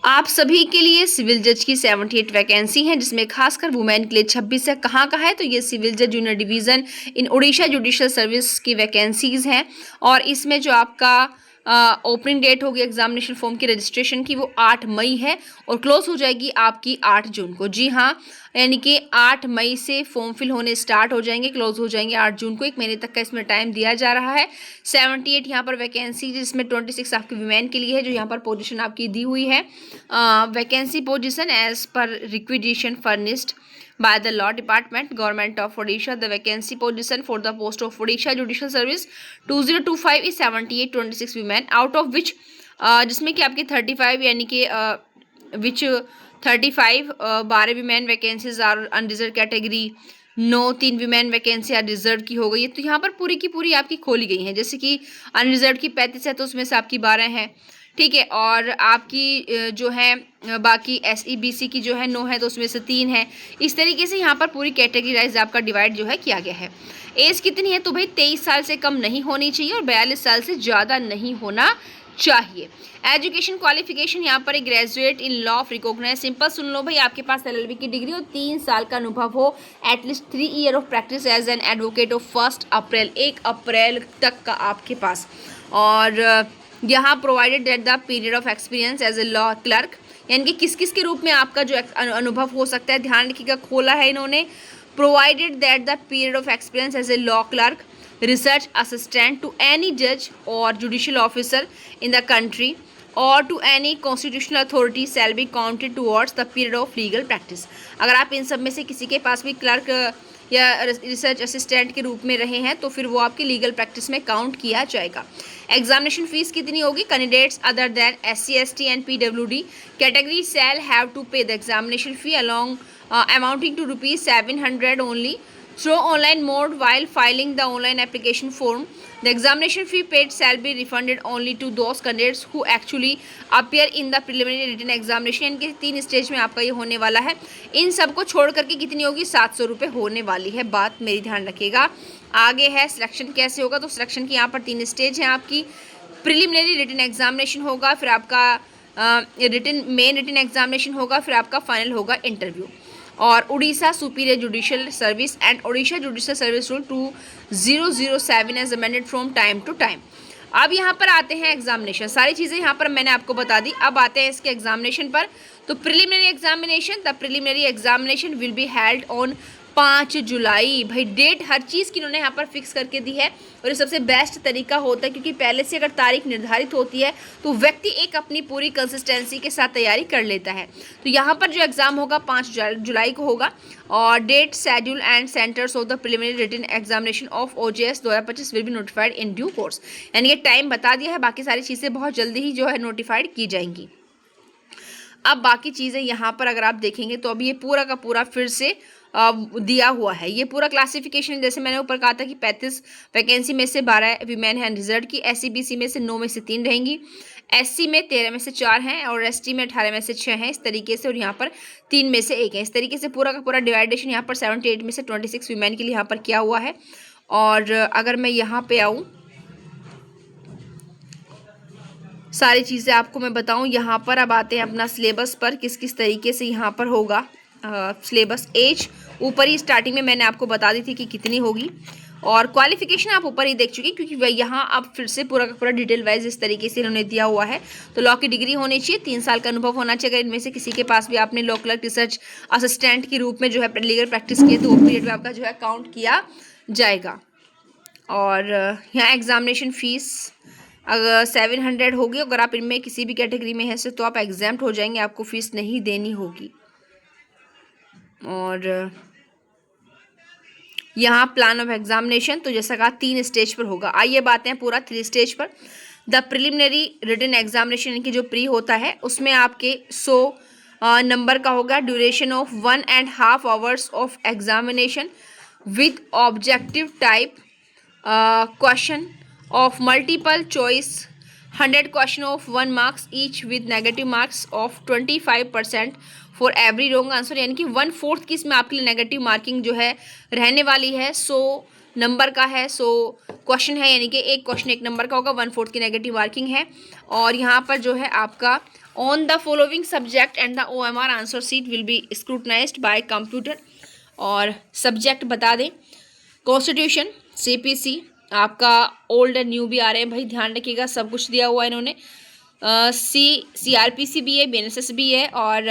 आप सभी के लिए सिविल जज की 78 वैकेंसी हैं, जिसमें खासकर वुमेन के लिए 26 है। कहाँ का है? तो ये सिविल जज जूनियर डिवीज़न इन उड़ीसा जुडिशियल सर्विस की वैकेंसीज हैं। और इसमें जो आपका ओपनिंग डेट होगी एग्जामिनेशन फॉर्म की रजिस्ट्रेशन की, वो 8 मई है और क्लोज हो जाएगी आपकी 8 जून को। जी हाँ, यानी कि 8 मई से फॉर्म फिल होने स्टार्ट हो जाएंगे, क्लोज हो जाएंगे 8 जून को। 1 महीने तक का इसमें टाइम दिया जा रहा है। 78 यहाँ पर वैकेंसी, जिसमें 26 आपकी वीमेन के लिए है, जो यहाँ पर पोजीशन आपकी दी हुई है। Vacancy position as per requisition furnished by the law department government of Odisha. The vacancy position for the post of Odisha judicial service 2025 is 7826 women, out of which जिसमें कि आपके 35 यानी कि which 35 12 women vacancies are unreserved category, 3 women vacancy are reserved की हो गई है। तो यहाँ पर पूरी की पूरी आपकी खोली गई हैं। जैसे कि अनरिजर्व की 35 है तो उसमें से आपकी 12 हैं, ठीक है। और आपकी जो है बाकी SEBC की जो है 9 है तो उसमें से 3 है। इस तरीके से यहाँ पर पूरी कैटेगराइज आपका डिवाइड जो है किया गया है। एज कितनी है? तो भाई 23 साल से कम नहीं होनी चाहिए और 42 साल से ज़्यादा नहीं होना चाहिए। एजुकेशन क्वालिफिकेशन यहाँ पर एक graduate in law of recognise, simple सुन लो भाई, आपके पास LLB की डिग्री और 3 साल का अनुभव हो, at least 3 year of practice as an advocate of 1 April तक का आपके पास। और यहाँ provided that the period of experience as a law clerk, यानी कि किस किस के रूप में आपका जो अनुभव हो सकता है, ध्यान रखिएगा, खोला है इन्होंने। Provided that the period of experience as a law clerk, research assistant to any judge or judicial officer in the country or to any constitutional authority shall be counted towards the period of legal practice। अगर आप इन सब में से किसी के पास भी clerk या research assistant के रूप में रहे हैं तो फिर वो आपकी लीगल प्रैक्टिस में काउंट किया जाएगा। एग्जामिनेशन फीस कितनी होगी? Candidates other than SC ST and PWD category shall have to pay the examination fee along amounting to ₹700 only through online mode while filing the online application form. The examination fee paid shall be refunded only to those candidates who actually appear in the preliminary written examination। यानी कि 3 stage में आपका ये होने वाला है। इन सब को छोड़ करके कितनी होगी? 700 रुपये होने वाली है। बात मेरी ध्यान रखिएगा। आगे है सिलेक्शन कैसे होगा? तो सिलेक्शन की यहाँ पर 3 स्टेज हैं आपकी। प्रिलिमिनरी रिटन एग्जामिनेशन होगा, फिर आपका मेन रिटन एग्जामिनेशन होगा, फिर आपका फाइनल होगा इंटरव्यू। और Orissa superior judicial service and Orissa judicial service rule 2007 as amended from time to time. अब यहाँ पर आते हैं एग्जामिनेशन, सारी चीज़ें यहाँ पर मैंने आपको बता दी। अब आते हैं इसके एग्जामिनेशन पर। तो preliminary examination, the preliminary examination will be held on 5 जुलाई। भाई डेट हर चीज़ की इन्होंने यहाँ पर फिक्स करके दी है और ये सबसे बेस्ट तरीका होता है, क्योंकि पहले से अगर तारीख निर्धारित होती है तो व्यक्ति एक अपनी पूरी कंसिस्टेंसी के साथ तैयारी कर लेता है। तो यहाँ पर जो एग्ज़ाम होगा 5 जुलाई को होगा। और date, schedule and centres of the preliminary written examination of OJS 2025 will be notified in due course. यानी ये टाइम बता दिया है, बाकी सारी चीज़ें बहुत जल्दी ही जो है नोटिफाइड की जाएंगी। अब बाकी चीज़ें यहाँ पर अगर आप देखेंगे तो अब ये पूरा का पूरा फिर से दिया हुआ है। ये पूरा क्लासिफिकेशन, जैसे मैंने ऊपर कहा था कि 35 वैकेंसी में से 12 वीमेन हैं रिजर्व की, SEBC में से 9 में से 3 रहेंगी, SC में 13 में से 4 हैं और ST में 18 में से 6 हैं, इस तरीके से। और यहाँ पर 3 में से 1 है। इस तरीके से पूरा का पूरा डिवाइडेशन यहाँ पर 78 में से 26 वीमेन के लिए यहाँ पर किया हुआ है। और अगर मैं यहाँ पे आऊँ, सारी चीज़ें आपको मैं बताऊं यहाँ पर। अब आते हैं अपना सिलेबस पर, किस किस तरीके से यहाँ पर होगा सिलेबस। एज ऊपर ही स्टार्टिंग में मैंने आपको बता दी थी कि कितनी होगी, और क्वालिफिकेशन आप ऊपर ही देख चुके, क्योंकि यहाँ आप फिर से पूरा का पूरा डिटेल वाइज इस तरीके से इन्होंने दिया हुआ है। तो लॉ की डिग्री होनी चाहिए, 3 साल का अनुभव होना चाहिए। अगर इनमें से किसी के पास भी आपने लॉ क्लर्क रिसर्च असिस्टेंट के रूप में जो है लीगल प्रैक्टिस की है तो वो पीरियड में आपका जो है काउंट किया जाएगा। और यहाँ एग्जामिनेशन फ़ीस अगर 700 होगी, अगर आप इनमें किसी भी कैटेगरी में हैं से तो आप एग्जाम्प्ट हो जाएंगे, आपको फ़ीस नहीं देनी होगी। और यहाँ प्लान ऑफ एग्जामिनेशन, तो जैसा कहा 3 स्टेज पर होगा। आइए बात हैं पूरा 3 स्टेज पर। द प्रिलिमिनरी रिटन एग्जामिनेशन, यानी कि जो प्री होता है उसमें आपके 100 नंबर का होगा। Duration of 1.5 hours of examination with objective type question of multiple choice, 100 question of 1 marks each with negative marks of 25% for every wrong answer। यानी कि 1/4 की इसमें आपके लिए नेगेटिव मार्किंग जो है रहने वाली है। 100 नंबर का है, 100 क्वेश्चन है, यानी कि एक क्वेश्चन 1 नंबर का होगा, 1/4 की नेगेटिव मार्किंग है। और यहाँ पर जो है आपका On the following subject and the OMR answer sheet will be scrutinized by computer. और सब्जेक्ट बता दें, कॉन्स्टिट्यूशन, CPC, आपका ओल्ड एंड न्यू भी आ रहे हैं भाई, ध्यान रखिएगा, सब कुछ दिया हुआ है इन्होंने। CRPC भी है, BNSS भी है, और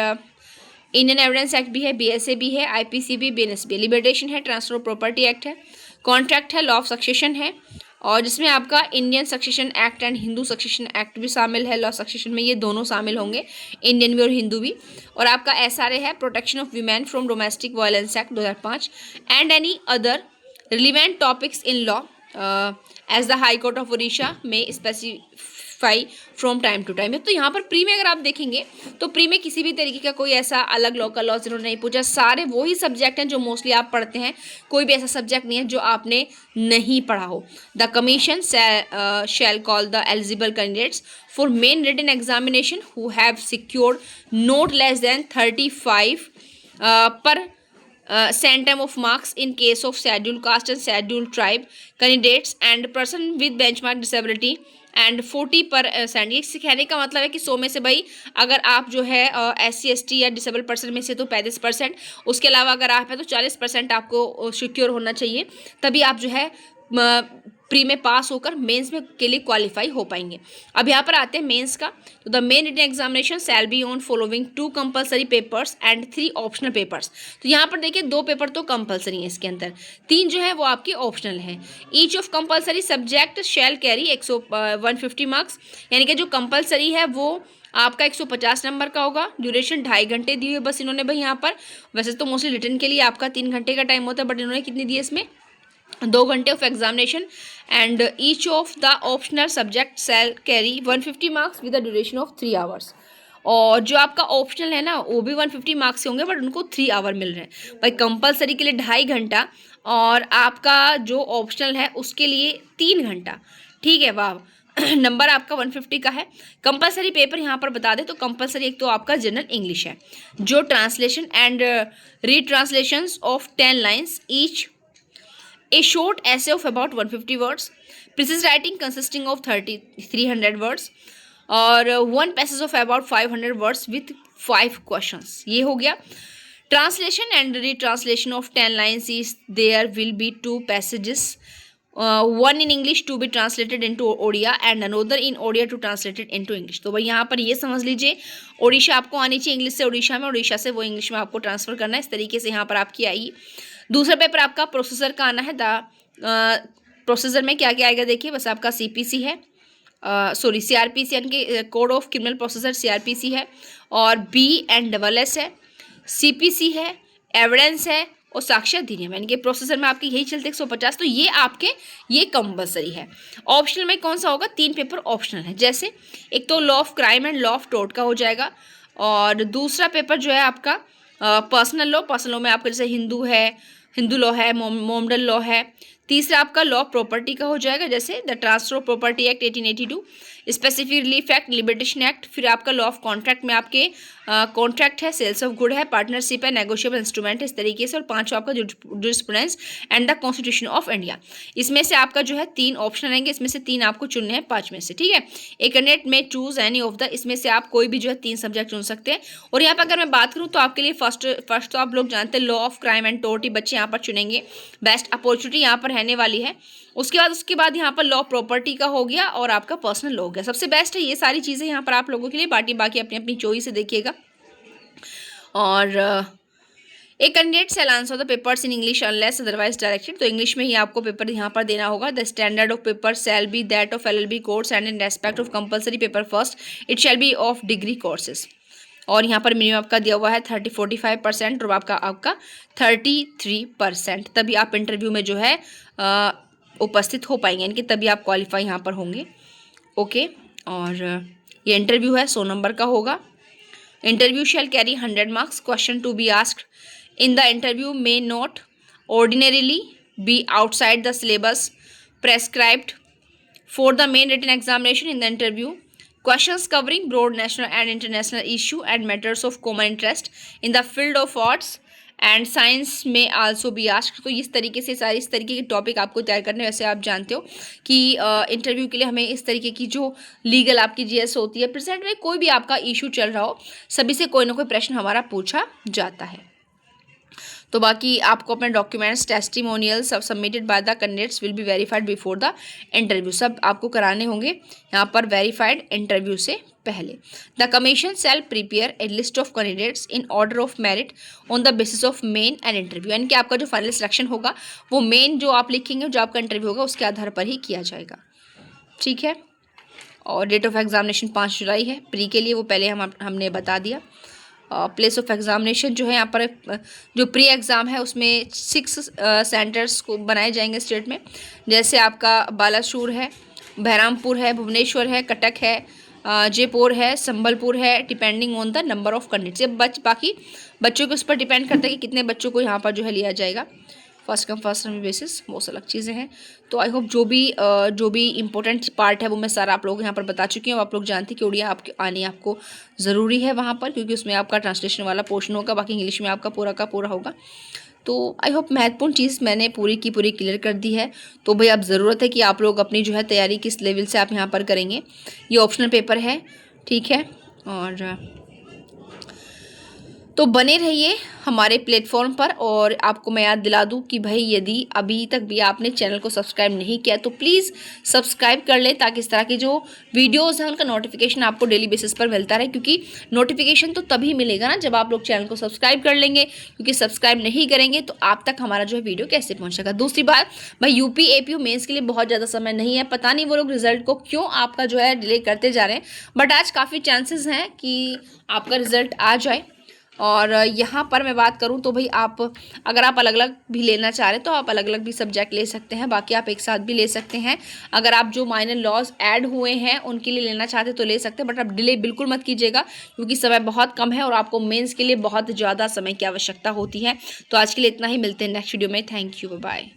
इंडियन एविडेंस एक्ट भी है, BSA भी है, IPC भी, BNS भी, लिबरेशन है, ट्रांसफर ऑफ प्रॉपर्टी एक्ट है, कॉन्ट्रैक्ट है, लॉ ऑफ सक्सेशन है, और जिसमें आपका Indian succession act and Hindu succession act भी शामिल है। लॉ सक्सेशन में ये दोनों शामिल होंगे, इंडियन भी और हिंदू भी। और आपका SRA है, protection of women from domestic violence act 2005, and any other relevant topics in law as the high court of Orissa में specify from time to time. तो यहाँ पर प्री में अगर आप देखेंगे तो प्री में किसी भी तरीके का कोई ऐसा अलग लोकल लॉ इन्होंने नहीं पूछा, सारे वही सब्जेक्ट हैं जो मोस्टली आप पढ़ते हैं, कोई भी ऐसा सब्जेक्ट नहीं है जो आपने नहीं पढ़ा हो। The commission shall call the eligible candidates for main written examination who have secured not less than 35 per centum of marks in case of scheduled caste and scheduled tribe candidates and person with benchmark disability and 40%। ये कहने का मतलब है कि 100 में से भाई अगर आप जो है SC ST या डिसेबल पर्सन में से तो 35%, उसके अलावा अगर आप हैं तो 40% आपको सिक्योर होना चाहिए, तभी आप जो है प्री में पास होकर मेंस में के लिए क्वालिफाई हो पाएंगे। अब यहाँ पर आते हैं मेंस का। तो the main written examination shall be on following 2 compulsory papers and 3 optional papers. तो यहाँ पर देखिए 2 पेपर तो कंपलसरी हैं इसके अंदर, 3 जो है वो आपके ऑप्शनल हैं। Each of compulsory subject shall carry 150 marks, यानी कि जो कंपलसरी है वो आपका 150 नंबर का होगा। ड्यूरेशन 2.5 घंटे दी हुई है बस इन्होंने भाई यहाँ पर। वैसे तो मोस्टली रिटन के लिए आपका 3 घंटे का टाइम होता है, बट इन्होंने कितनी दी है इसमें, 2 घंटे of examination. And each of the optional subject shall carry 150 marks with the duration of 3 hours. और जो आपका ऑप्शनल है ना वो भी 150 मार्क्स से होंगे, बट उनको 3 आवर मिल रहे हैं भाई। कंपलसरी के लिए 2.5 घंटा और आपका जो ऑप्शनल है उसके लिए 3 घंटा, ठीक है। वाह, नंबर आपका 150 का है। कंपलसरी पेपर यहाँ पर बता दें तो कंपलसरी एक तो आपका जनरल इंग्लिश है, जो translation and retranslations of 10 lines each, a short essay of about 150 words, precise writing consisting of 300 words, और 1 passage of about 500 words with 5 questions। ये हो गया। Translation and retranslation of 10 lines is there will be 2 passages, one in English to be translated into Odia and another in Odia to translated into English। तो भाई यहाँ पर ये समझ लीजिए ओडिशा आपको आनी चाहिए इंग्लिश से उड़ीसा में, उड़ीसा से वो इंग्लिश में आपको ट्रांसफ़र करना है, इस तरीके से यहाँ पर आपकी आई। दूसरा पेपर आपका प्रोसेसर का आना है। प्रोसेसर में क्या क्या आएगा देखिए, बस आपका CPC है, सॉरी CRPC यानी कि code of criminal processor CRPC है, और BNSS है, CPC है, एविडेंस है, और साक्ष्य अधिनियम, यानी कि प्रोसेसर में आपके यही चलते 150। तो ये आपके ये कंपलसरी है। ऑप्शनल में कौन सा होगा, 3 पेपर ऑप्शनल है, जैसे एक तो law of crime and law of tort का हो जाएगा, और दूसरा पेपर जो है आपका पर्सनल लॉ, पर्सनल लॉ में आपका जैसे हिंदू लॉ है, मोमडन लॉ है। तीसरा आपका लॉ ऑफ प्रॉपर्टी का हो जाएगा, जैसे the transfer of property act 1882, specific relief act, liberation act. फिर आपका लॉ ऑफ कॉन्ट्रैक्ट में आपके कॉन्ट्रैक्ट है, सेल्स ऑफ गुड है, पार्टनरशिप है, नेगोशिएबल इंस्ट्रूमेंट है, इस तरीके से। और 5 आपका jurisprudence and the constitution of India. इसमें से आपका जो है 3 ऑप्शन रहेंगे, इसमें से 3 आपको चुनने हैं 5 में से, ठीक है। एक कैंडिडेट में चूज एनी ऑफ द, इसमें से आप कोई भी जो है 3 सब्जेक्ट चुन सकते हैं। और यहाँ पर अगर मैं बात करूँ तो आपके लिए फर्स्ट तो आप लोग जानते हैं law of crime and tort ही बच्चे यहाँ पर चुनेंगे, बेस्ट अपॉर्चुनिटी यहाँ पर रहने वाली है। उसके बाद यहाँ पर लॉ प्रॉपर्टी का हो गया और आपका पर्सनल लॉ हो गया। सबसे बेस्ट है ये सारी चीज़ें यहाँ पर आप लोगों के लिए, बाकी अपनी अपनी चॉइस से देखिएगा। और एक candidate shell answer the papers in English unless otherwise directed. तो इंग्लिश में ही आपको पेपर यहाँ पर देना होगा। The standard of paper shall be that of LLB course and in respect of compulsory paper first it shall be of degree courses. और यहाँ पर मिनिमम आपका दिया हुआ है 45% और आपका 33%, तभी आप इंटरव्यू में जो है उपस्थित हो पाएंगे, यानी कि तभी आप क्वालिफाई यहाँ पर होंगे। ओके, और ये इंटरव्यू है 100 नंबर का होगा। Interview shall carry 100 marks. Question to be asked in the interview may not ordinarily be outside the syllabus prescribed for the main written examination in the interview. Questions covering broad national and international issue and matters of common interest in the field of arts and science में also be asked. तो इस तरीके से सारे इस तरीके के topic आपको तैयार करने। वैसे आप जानते हो कि इंटरव्यू के लिए हमें इस तरीके की जो लीगल आपकी जीएस होती है, प्रेजेंट में कोई भी आपका इशू चल रहा हो, सभी से कोई ना कोई प्रश्न हमारा पूछा जाता है। तो बाकी आपको अपने डॉक्यूमेंट्स, टेस्टिमोनियल सब submitted by the candidates will be verified before the interview. सब आपको कराने होंगे यहाँ पर वेरीफाइड इंटरव्यू से पहले। The commission shell prepare a list of candidates in order of merit on the basis of main and interview. यानी कि आपका जो फाइनल सिलेक्शन होगा वो मेन जो आप लिखेंगे, जो आपका इंटरव्यू होगा उसके आधार पर ही किया जाएगा। ठीक है। और डेट ऑफ एग्जामिनेशन 5 जुलाई है। प्री के लिए वो पहले हमने बता दिया। प्लेस ऑफ एग्जामिनेशन जो है यहाँ पर जो प्री एग्ज़ाम है उसमें 6 सेंटर्स को बनाए जाएंगे स्टेट में। जैसे आपका बालासुर है, बहरामपुर है, भुवनेश्वर है, कटक है, जयपुर है, संबलपुर है, depending on the number of candidates. ये बाकी बच्चों के उस पर डिपेंड करता है कि कितने बच्चों को यहाँ पर जो है लिया जाएगा। First come first serve basis, बहुत अलग चीज़ें हैं। तो आई होप जो भी इंपॉर्टेंट पार्ट है वो मैं सारा आप लोग यहाँ पर बता चुकी हूँ। आप लोग जानते हैं कि उड़िया आपके आनी आपको ज़रूरी है वहाँ पर, क्योंकि उसमें आपका ट्रांसलेशन वाला पोर्शन होगा, बाकी इंग्लिश में आपका पूरा का पूरा होगा। तो आई होप महत्वपूर्ण चीज़ मैंने पूरी की पूरी क्लियर कर दी है। तो भाई अब ज़रूरत है कि आप लोग अपनी जो है तैयारी किस लेवल से आप यहाँ पर करेंगे। ये ऑप्शनल पेपर है, ठीक है। और तो बने रहिए हमारे प्लेटफॉर्म पर। और आपको मैं याद दिला दूं कि भाई यदि अभी तक भी आपने चैनल को सब्सक्राइब नहीं किया तो प्लीज़ सब्सक्राइब कर लें, ताकि इस तरह की जो वीडियोस हैं उनका नोटिफिकेशन आपको डेली बेसिस पर मिलता रहे। क्योंकि नोटिफिकेशन तो तभी मिलेगा ना जब आप लोग चैनल को सब्सक्राइब कर लेंगे, क्योंकि सब्सक्राइब नहीं करेंगे तो आप तक हमारा जो है वीडियो कैसे पहुँचेगा। दूसरी बात, भाई यूपी एपीयू मेंस के लिए बहुत ज़्यादा समय नहीं है। पता नहीं वो लोग रिजल्ट को क्यों आपका जो है डिले करते जा रहे हैं, बट आज काफ़ी चांसेस हैं कि आपका रिजल्ट आ जाए। और यहाँ पर मैं बात करूँ तो भाई आप अगर आप अलग अलग भी लेना चाह रहे हैं तो आप अलग अलग भी सब्जेक्ट ले सकते हैं, बाकी आप एक साथ भी ले सकते हैं। अगर आप जो माइनर लॉज ऐड हुए हैं उनके लिए लेना चाहते तो ले सकते हैं, बट आप डिले बिल्कुल मत कीजिएगा, क्योंकि समय बहुत कम है और आपको मेंस के लिए बहुत ज़्यादा समय की आवश्यकता होती है। तो आज के लिए इतना ही, मिलते हैं नेक्स्ट वीडियो में। Thank you, bye.